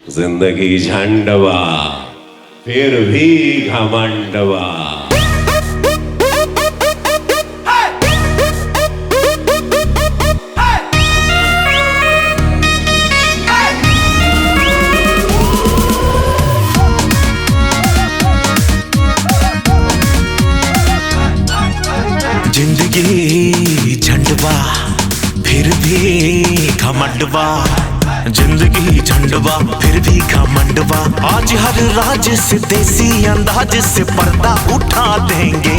जिंदगी झंडवा फिर भी घमंडवा। जिंदगी झंडवा फिर भी घमंडवा। जिंदगी झंडवा फिर भी घमंडवा। आज हर राज से देसी अंदाज से पर्दा उठा देंगे।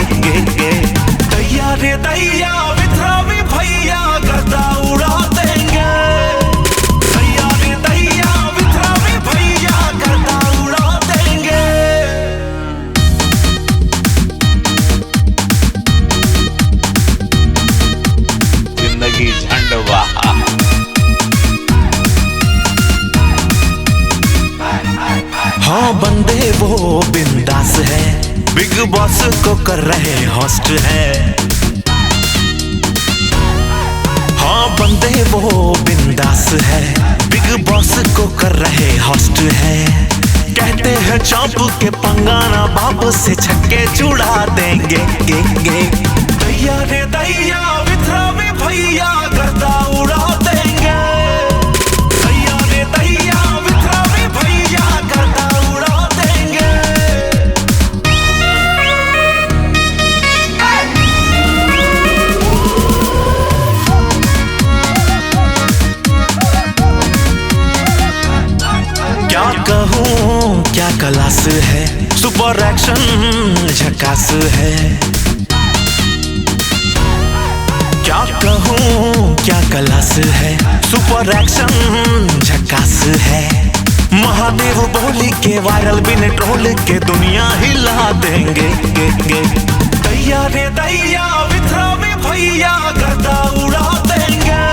दैया रे दैया विथरावी भैया गर्दा उड़ा देंगे। दैया रे दैया विथरावी भैया गर्दा उड़ा देंगे। जिंदगी झंडवा। हाँ बंदे वो बिंदास है, बिग बॉस को कर रहे होस्ट है। हाँ बंदे वो बिंदास है, बिग बॉस को कर रहे होस्ट है। कहते हैं चाप के पंगाना बाप से छक्के छुड़ा देंगे। दैया रे दैया विथरावी भैया गर्दा उड़ा देंगे। दैया रे दैया विथरावी भैया गर्दा उड़ा देंगे। क्या कहूँ क्या क्लास है, सुपर एक्शन झकास है। क्या कहूँ क्या क्लास है, सुपर एक्शन झकास है। महादेव बोली के वायरल बिन ट्रोल के दुनिया हिला देंगे। दैया रे दैया विथरावी भैया गर्दा उड़ा देंगे।